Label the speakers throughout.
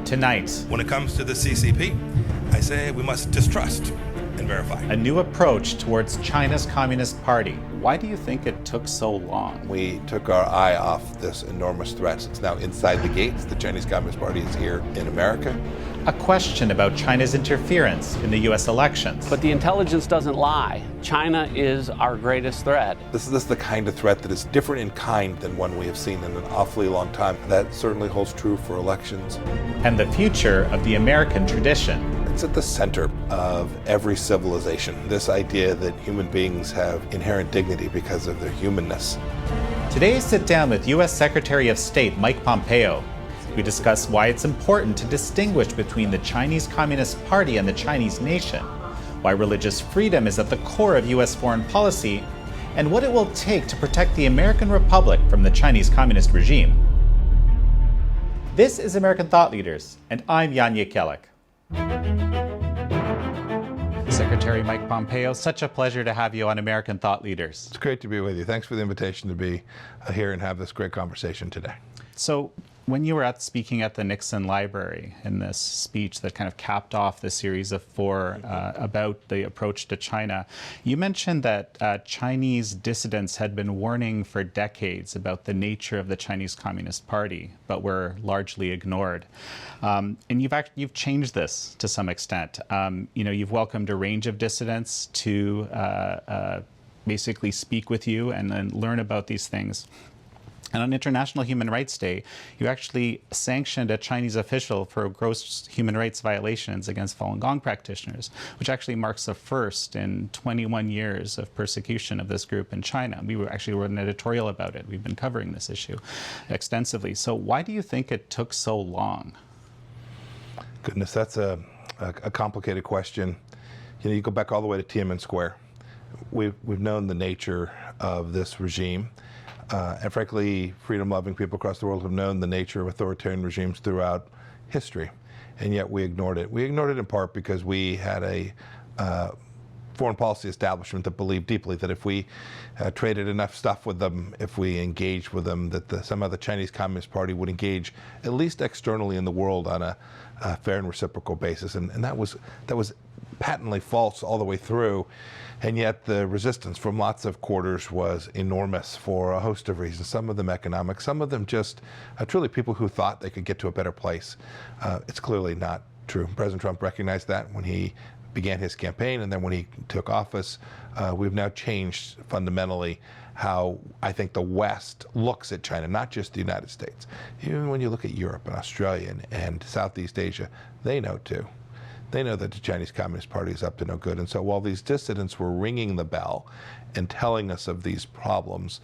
Speaker 1: Tonight,
Speaker 2: when it comes to the CCP, I say we must distrust and verify.
Speaker 1: a new approach towards China's Communist Party. Why do you think it took so long?
Speaker 3: We took our eye off this enormous threat. It's now inside the gates. The Chinese Communist Party is here in America.
Speaker 1: A question about China's interference in the U.S. elections.
Speaker 4: But the intelligence doesn't lie. China is our greatest threat.
Speaker 3: This is the kind of threat that is different in kind than one we have seen in an awfully long time. That certainly holds true for elections.
Speaker 1: And the future of the American tradition.
Speaker 3: It's at the center of every civilization, this idea that human beings have inherent dignity because of their humanness.
Speaker 1: Today, sit down with U.S. Secretary of State Mike Pompeo. We discuss why it's important to distinguish between the Chinese Communist Party and the Chinese nation, why religious freedom is at the core of U.S. foreign policy, and what it will take to protect the American Republic from the Chinese Communist regime. This is American Thought Leaders, and I'm Jan Jekielek. Secretary Mike Pompeo, such a pleasure to have you on American Thought Leaders.
Speaker 3: It's great to be with you. Thanks for the invitation to be here and have this great conversation today.
Speaker 1: So, when you were speaking at the Nixon Library in this speech that kind of capped off the series of four about the approach to China, you mentioned that Chinese dissidents had been warning for decades about the nature of the Chinese Communist Party, but were largely ignored. And you've changed this to some extent. You've welcomed a range of dissidents to basically speak with you and then learn about these things. And on International Human Rights Day, you actually sanctioned a Chinese official for gross human rights violations against Falun Gong practitioners, which actually marks the first in 21 years of persecution of this group in China. We actually wrote an editorial about it. We've been covering this issue extensively. So why do you think it took so long?
Speaker 3: Goodness, that's a complicated question. You go back all the way to Tiananmen Square. We've known the nature of this regime. And frankly, freedom-loving people across the world have known the nature of authoritarian regimes throughout history, and yet we ignored it. We ignored it in part because we had a foreign policy establishment that believed deeply that if we traded enough stuff with them, if we engaged with them, that somehow the Chinese Communist Party would engage, at least externally in the world, on a fair and reciprocal basis. And that was patently false all the way through. And yet the resistance from lots of quarters was enormous for a host of reasons, some of them economic, some of them just truly people who thought they could get to a better place. It's clearly not true. President Trump recognized that when he began his campaign, and then when he took office. We've now changed fundamentally how I think the West looks at China, not just the United States. Even when you look at Europe and Australia and Southeast Asia, they know too. They know that the Chinese Communist Party is up to no good. And so while these dissidents were ringing the bell and telling us of these problems,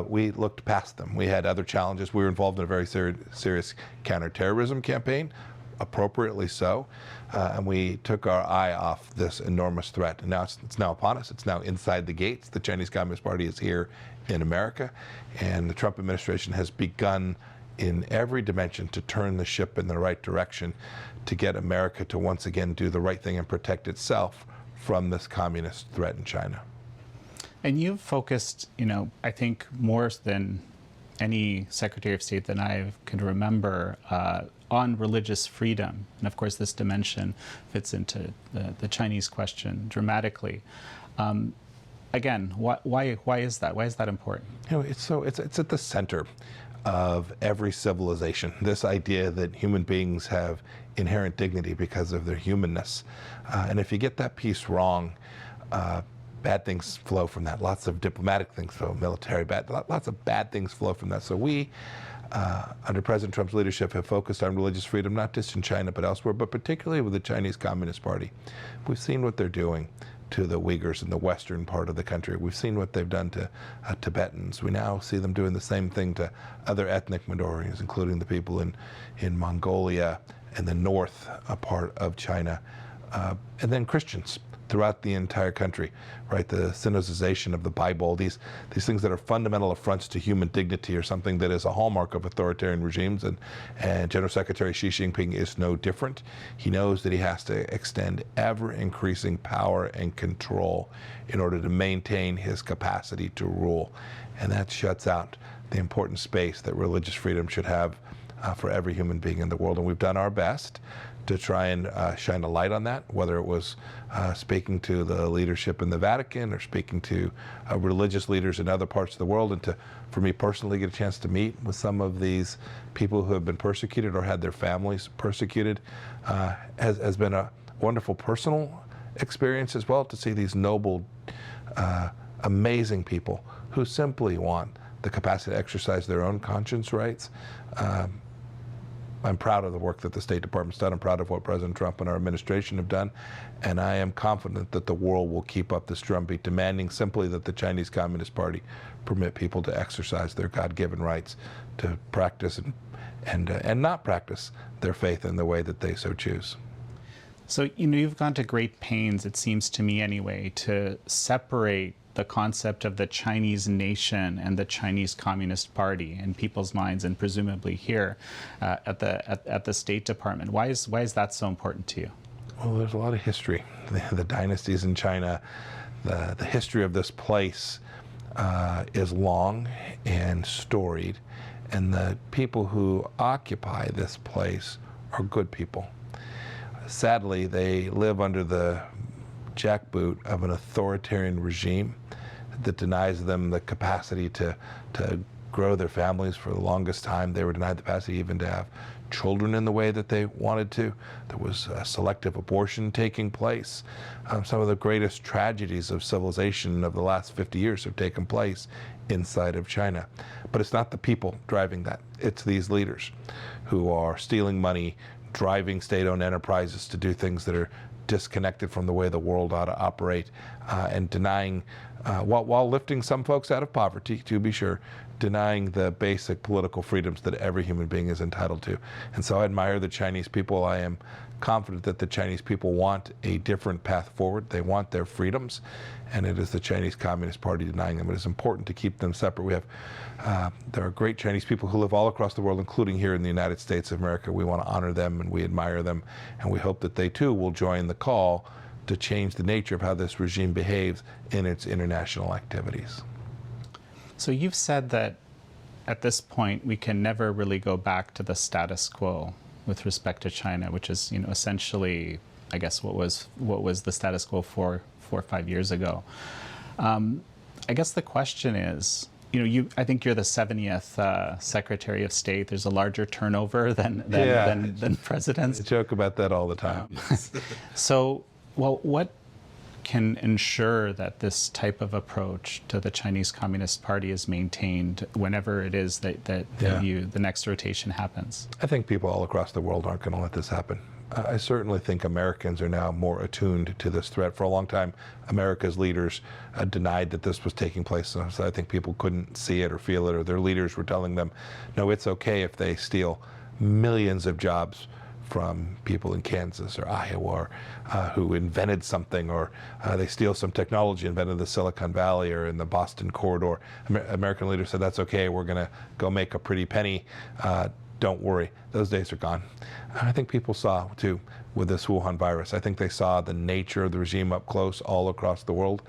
Speaker 3: we looked past them. We had other challenges. We were involved in a very serious counterterrorism campaign, appropriately so, and we took our eye off this enormous threat. And now it's now upon us. It's now inside the gates. The Chinese Communist Party is here in America, and the Trump administration has begun in every dimension to turn the ship in the right direction to get America to once again do the right thing and protect itself from this communist threat in China.
Speaker 1: And you've focused, I think more than any Secretary of State that I can remember on religious freedom. And of course, this dimension fits into the Chinese question dramatically. Again, why is that? Why is that important?
Speaker 3: It's at the center of every civilization, this idea that human beings have inherent dignity because of their humanness. And if you get that piece wrong, bad things flow from that. Lots of diplomatic things flow, lots of bad things flow from that. So we, under President Trump's leadership, have focused on religious freedom, not just in China but elsewhere, but particularly with the Chinese Communist Party. We've seen what they're doing to the Uyghurs in the western part of the country. We've seen what they've done to Tibetans. We now see them doing the same thing to other ethnic minorities, including the people in Mongolia and the north part of China, and then Christians throughout the entire country, right? The Sinicization of the Bible, these things that are fundamental affronts to human dignity are something that is a hallmark of authoritarian regimes, and General Secretary Xi Jinping is no different. He knows that he has to extend ever-increasing power and control in order to maintain his capacity to rule, and that shuts out the important space that religious freedom should have for every human being in the world. And we've done our best to try and shine a light on that, whether it was speaking to the leadership in the Vatican or speaking to religious leaders in other parts of the world, and to, for me personally, get a chance to meet with some of these people who have been persecuted or had their families persecuted has been a wonderful personal experience as well, to see these noble, amazing people who simply want the capacity to exercise their own conscience rights. I'm proud of the work that the State Department's done. I'm proud of what President Trump and our administration have done. And I am confident that the world will keep up this drumbeat, demanding simply that the Chinese Communist Party permit people to exercise their God-given rights to practice and not practice their faith in the way that they so choose.
Speaker 1: So, you've gone to great pains, it seems to me anyway, to separate the concept of the Chinese nation and the Chinese Communist Party in people's minds, and presumably here at the State Department. Why is that so important to you?
Speaker 3: Well, there's a lot of history. The dynasties in China, the history of this place is long and storied, and the people who occupy this place are good people. Sadly, they live under the jackboot of an authoritarian regime that denies them the capacity to grow their families. For the longest time, they were denied the capacity even to have children in the way that they wanted to. There was selective abortion taking place. Some of the greatest tragedies of civilization of the last 50 years have taken place inside of China. But it's not the people driving that. It's these leaders who are stealing money, driving state-owned enterprises to do things that are disconnected from the way the world ought to operate, and denying, while lifting some folks out of poverty, to be sure, denying the basic political freedoms that every human being is entitled to. And so I admire the Chinese people. I am confident that the Chinese people want a different path forward. They want their freedoms, and it is the Chinese Communist Party denying them. It is important to keep them separate. We have, there are great Chinese people who live all across the world, including here in the United States of America. We want to honor them, and we admire them, and we hope that they too will join the call to change the nature of how this regime behaves in its international activities.
Speaker 1: So you've said that at this point we can never really go back to the status quo with respect to China, which is, essentially, I guess, what was the status quo 4 or 5 years ago. I guess the question is, I think you're the 70th Secretary of State. There's a larger turnover than presidents.
Speaker 3: I joke about that all the time.
Speaker 1: So, well, what can ensure that this type of approach to the Chinese Communist Party is maintained whenever it is that the next rotation happens?
Speaker 3: I think people all across the world aren't going to let this happen. I certainly think Americans are now more attuned to this threat. For a long time, America's leaders denied that this was taking place. So I think people couldn't see it or feel it, or their leaders were telling them, no, it's okay if they steal millions of jobs from people in Kansas or Iowa, who invented something, or they steal some technology invented in the Silicon Valley or in the Boston corridor. American leaders said, that's okay, we're going to go make a pretty penny. Don't worry, those days are gone. I think people saw, too, with this Wuhan virus, I think they saw the nature of the regime up close all across the world.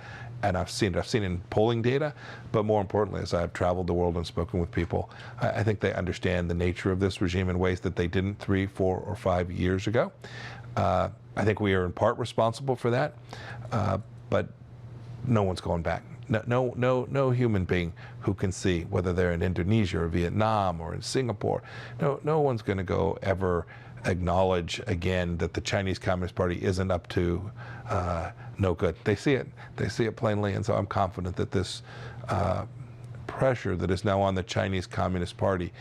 Speaker 3: And I've seen in polling data, but more importantly, as I've traveled the world and spoken with people, I think they understand the nature of this regime in ways that they didn't 3, 4, or 5 years ago. I think we are in part responsible for that, but no one's going back. No human being who can see, whether they're in Indonesia or Vietnam or in Singapore, no one's going to go ever acknowledge again that the Chinese Communist Party isn't up to no good. They see it plainly, and so I'm confident that this pressure that is now on the Chinese Communist Party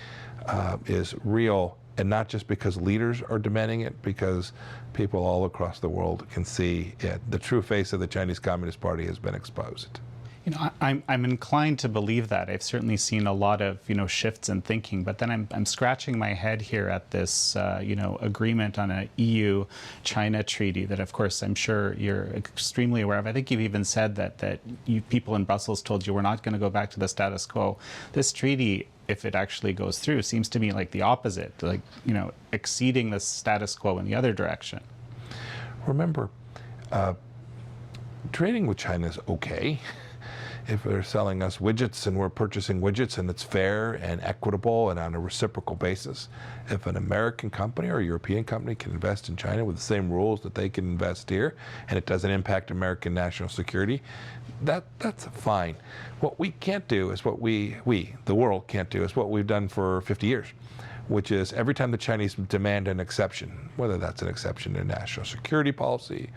Speaker 3: is real, and not just because leaders are demanding it, because people all across the world can see it. The true face of the Chinese Communist Party has been exposed.
Speaker 1: I'm inclined to believe that. I've certainly seen a lot of shifts in thinking, but then I'm scratching my head here at this agreement on a EU-China treaty that, of course, I'm sure you're extremely aware of. I think you've even said that people in Brussels told you we're not going to go back to the status quo. This treaty, if it actually goes through, seems to me like the opposite, like exceeding the status quo in the other direction.
Speaker 3: Remember, trading with China is okay. if they're selling us widgets and we're purchasing widgets and it's fair and equitable and on a reciprocal basis, if an American company or a European company can invest in China with the same rules that they can invest here and it doesn't impact American national security, that's fine. What we can't do is what the world can't do is what we've done for 50 years. Which is every time the Chinese demand an exception, whether that's an exception to national security policy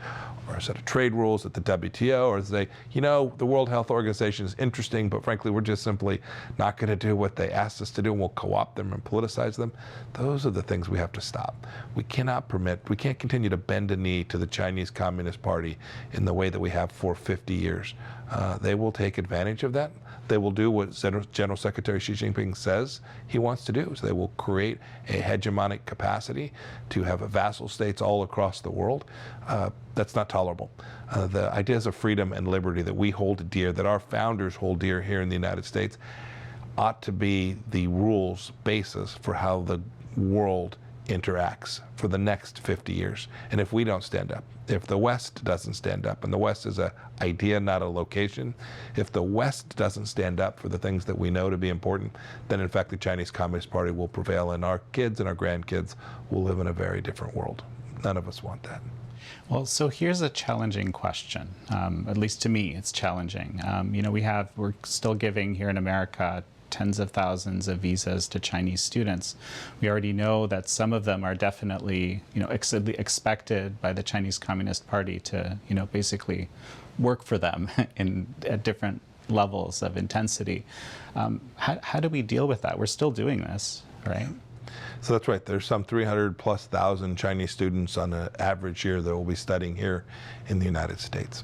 Speaker 3: or a set of trade rules at the WTO, or say, you know, the World Health Organization is interesting, but frankly, we're just simply not going to do what they asked us to do, and we'll co-opt them and politicize them. Those are the things we have to stop. We can't continue to bend a knee to the Chinese Communist Party in the way that we have for 50 years. They will take advantage of that. They will do what General Secretary Xi Jinping says he wants to do. So they will create a hegemonic capacity to have vassal states all across the world. That's not tolerable. The ideas of freedom and liberty that we hold dear, that our founders hold dear here in the United States, ought to be the rules basis for how the world interacts for the next 50 years. And if we don't stand up, if the West doesn't stand up, and the West is an idea, not a location, if the West doesn't stand up for the things that we know to be important, then in fact the Chinese Communist Party will prevail and our kids and our grandkids will live in a very different world. None of us want that.
Speaker 1: Well, so here's a challenging question. At least to me, it's challenging. You know, we're still giving here in America tens of thousands of visas to Chinese students. We already know that some of them are definitely, you know, expected by the Chinese Communist Party to, you know, basically work for them at different levels of intensity. How do we deal with that? We're still doing this, right?
Speaker 3: So that's right. There's some 300,000+ Chinese students on an average year that will be studying here in the United States.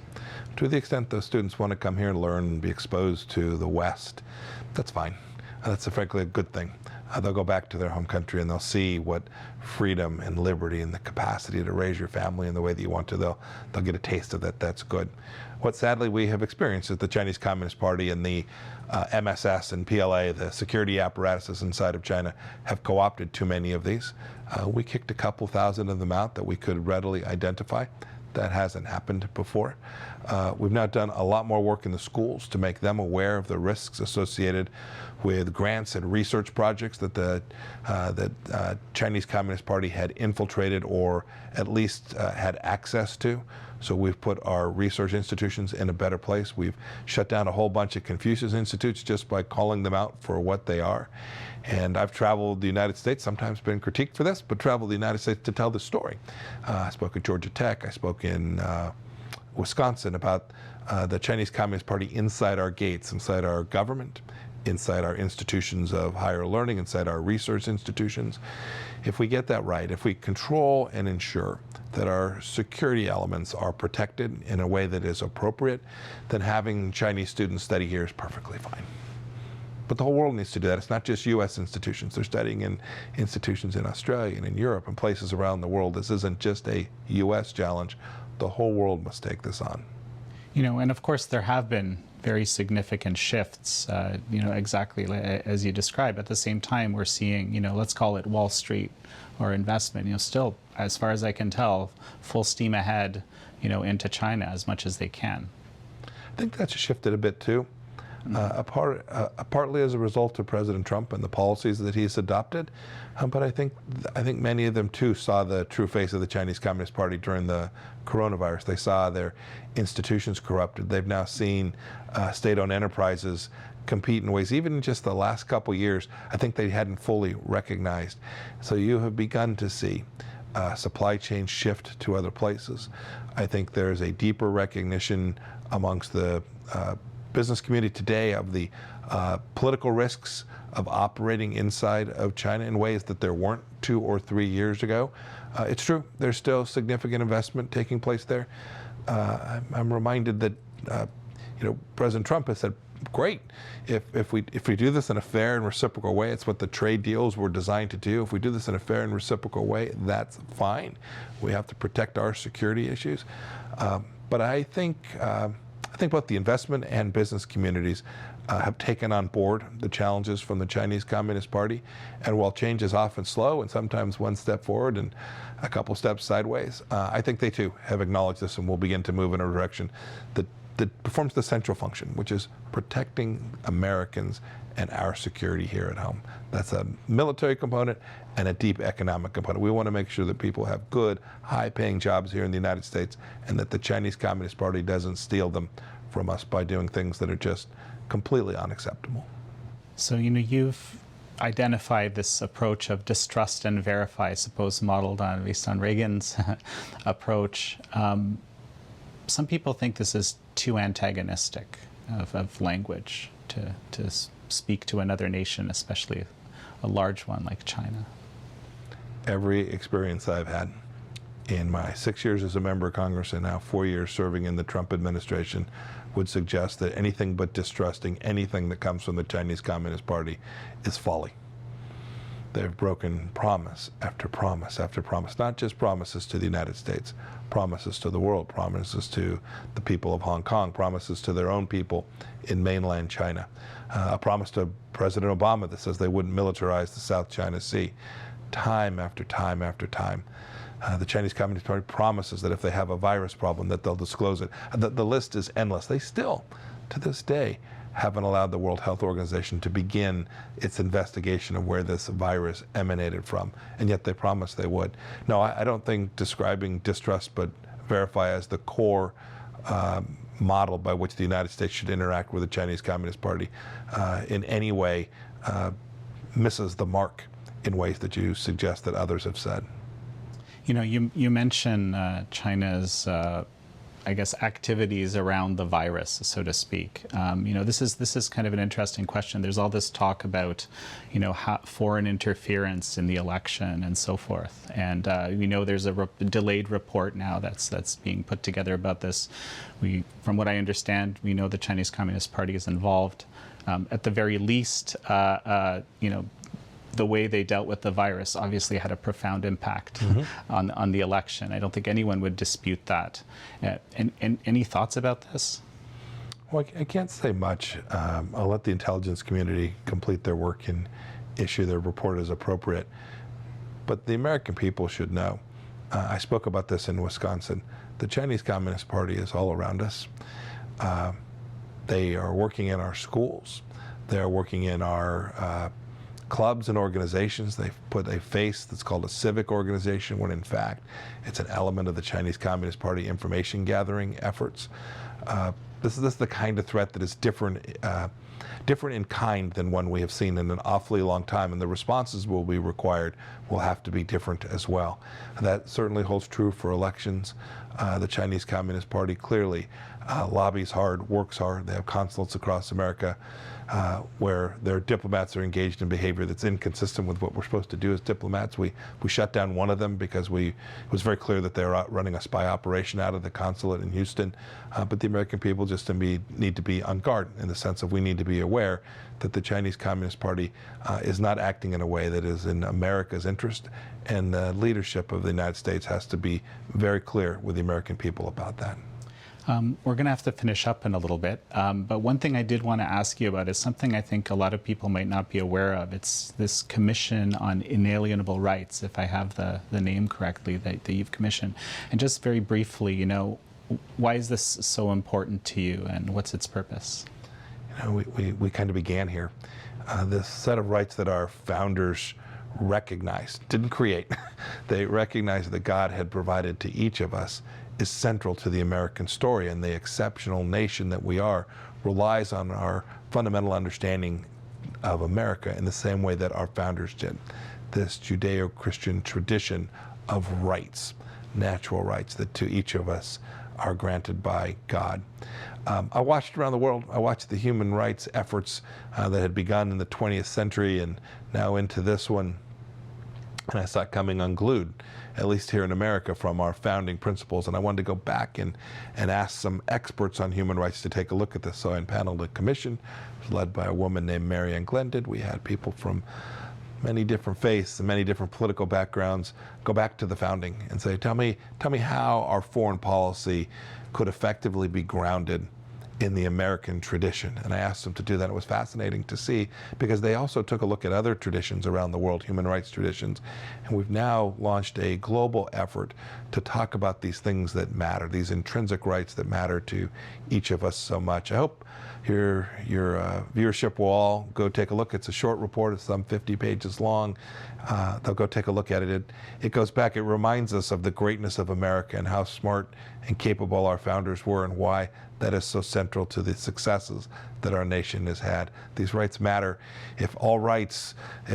Speaker 3: To the extent those students want to come here and learn and be exposed to the West, that's fine. That's frankly a good thing. They'll go back to their home country and they'll see what freedom and liberty and the capacity to raise your family in the way that you want to. They'll get a taste of that. That's good. What sadly we have experienced is the Chinese Communist Party and the MSS and PLA, the security apparatuses inside of China, have co-opted too many of these. We kicked a couple thousand of them out that we could readily identify. That hasn't happened before. We've now done a lot more work in the schools to make them aware of the risks associated with grants and research projects that the Chinese Communist Party had infiltrated or at least had access to. So we've put our research institutions in a better place. We've shut down a whole bunch of Confucius Institutes just by calling them out for what they are. And I've traveled the United States, sometimes been critiqued for this, but traveled the United States to tell the story. I spoke at Georgia Tech, I spoke in Wisconsin about the Chinese Communist Party inside our gates, inside our government, inside our institutions of higher learning, inside our research institutions. If we get that right, if we control and ensure that our security elements are protected in a way that is appropriate, then having Chinese students study here is perfectly fine. But the whole world needs to do that. It's not just U.S. institutions. They're studying in institutions in Australia and in Europe and places around the world. This isn't just a U.S. challenge. The whole world must take this on.
Speaker 1: You know, and of course there have been very significant shifts, you know, exactly as you described. At the same time, we're seeing, you know, let's call it Wall Street or investment, you know, still, as far as I can tell, full steam ahead, you know, into China as much as they can.
Speaker 3: I think that's shifted a bit too. Partly as a result of President Trump and the policies that he's adopted, but I think many of them too saw the true face of the Chinese Communist Party during the coronavirus. They saw their institutions corrupted. They've now seen state-owned enterprises compete in ways, even in just the last couple years, I think they hadn't fully recognized. So you have begun to see supply chain shift to other places. I think there's a deeper recognition amongst the business community today of the political risks of operating inside of China in ways that there weren't 2 or 3 years ago. It's true, there's still significant investment taking place there. I'm reminded that you know, President Trump has said, great, if we do this in a fair and reciprocal way, it's what the trade deals were designed to do. If we do this in a fair and reciprocal way, that's fine. We have to protect our security issues. But I think both the investment and business communities have taken on board the challenges from the Chinese Communist Party. And while change is often slow and sometimes one step forward and a couple steps sideways, I think they too have acknowledged this and will begin to move in a direction that that performs the central function, which is protecting Americans and our security here at home. That's a military component and a deep economic component. We want to make sure that people have good, high-paying jobs here in the United States, and that the Chinese Communist Party doesn't steal them from us by doing things that are just completely unacceptable.
Speaker 1: So, you've identified this approach of distrust and verify, I suppose, modeled based on Reagan's approach. Some people think this is too antagonistic of language to speak to another nation, especially a large one like China.
Speaker 3: Every experience I've had in my 6 years as a member of Congress and now 4 years serving in the Trump administration would suggest that anything but distrusting anything that comes from the Chinese Communist Party is folly. They've broken promise after promise after promise, not just promises to the United States, promises to the world, promises to the people of Hong Kong, promises to their own people in mainland China, a promise to President Obama that says they wouldn't militarize the South China Sea. Time after time after time. The Chinese Communist Party promises that if they have a virus problem that they'll disclose it. The list is endless. They still, to this day, haven't allowed the World Health Organization to begin its investigation of where this virus emanated from, and yet they promised they would. No, I don't think describing distrust but verify as the core model by which the United States should interact with the Chinese Communist Party in any way misses the mark in ways that you suggest that others have said.
Speaker 1: You mention China's, I guess, activities around the virus, so to speak. This is kind of an interesting question. There's all this talk about, foreign interference in the election and so forth. And we know there's a delayed report now that's being put together about this. From what I understand, we know the Chinese Communist Party is involved. At the very least, the way they dealt with the virus obviously had a profound impact on the election. I don't think anyone would dispute that. And any thoughts about this?
Speaker 3: Well, I can't say much. I'll let the intelligence community complete their work and issue their report as appropriate. But the American people should know. I spoke about this in Wisconsin. The Chinese Communist Party is all around us. They are working in our schools. They are working in our clubs and organizations. They've put a face that's called a civic organization when in fact it's an element of the Chinese Communist Party information gathering efforts. This is the kind of threat that is different in kind than one we have seen in an awfully long time, and the responses will be required will have to be different as well. That certainly holds true for elections. The Chinese Communist Party clearly lobbies hard, works hard. They have consulates across America where their diplomats are engaged in behavior that's inconsistent with what we're supposed to do as diplomats. We shut down one of them because it was very clear that they were running a spy operation out of the consulate in Houston. But the American people just need to be on guard in the sense of we need to be aware that the Chinese Communist Party is not acting in a way that is in America's interest, and the leadership of the United States has to be very clear with the American people about that.
Speaker 1: We're going to have to finish up in a little bit, but one thing I did want to ask you about is something I think a lot of people might not be aware of. It's this Commission on Inalienable Rights, if I have the name correctly, that you've commissioned. And just very briefly, why is this so important to you, and what's its purpose?
Speaker 3: We kind of began here. This set of rights that our founders recognized, didn't create, they recognized that God had provided to each of us is central to the American story, and the exceptional nation that we are relies on our fundamental understanding of America in the same way that our founders did. This Judeo-Christian tradition of rights, natural rights that to each of us are granted by God. I watched around the world. I watched the human rights efforts that had begun in the 20th century and now into this one, and I saw it coming unglued, at least here in America, from our founding principles. And I wanted to go back and ask some experts on human rights to take a look at this. So I impaneled a commission. It was led by a woman named Mary Ann Glendon. We had people from many different faiths and many different political backgrounds go back to the founding and say, tell me how our foreign policy could effectively be grounded in the American tradition. And I asked them to do that. It was fascinating to see, because they also took a look at other traditions around the world, human rights traditions. And we've now launched a global effort to talk about these things that matter, these intrinsic rights that matter to each of us so much. I hope your viewership will all go take a look. It's a short report. It's some 50 pages long. They'll go take a look at it. It goes back, it reminds us of the greatness of America and how smart and capable our founders were, and why that is so central to the successes that our nation has had. These rights matter. If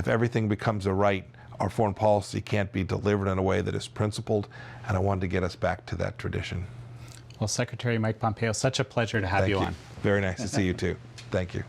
Speaker 3: everything becomes a right, our foreign policy can't be delivered in a way that is principled, and I wanted to get us back to that tradition.
Speaker 1: Well, Secretary Mike Pompeo, such a pleasure to have
Speaker 3: Thank
Speaker 1: you
Speaker 3: you.
Speaker 1: on.
Speaker 3: Very nice to see you too. Thank you.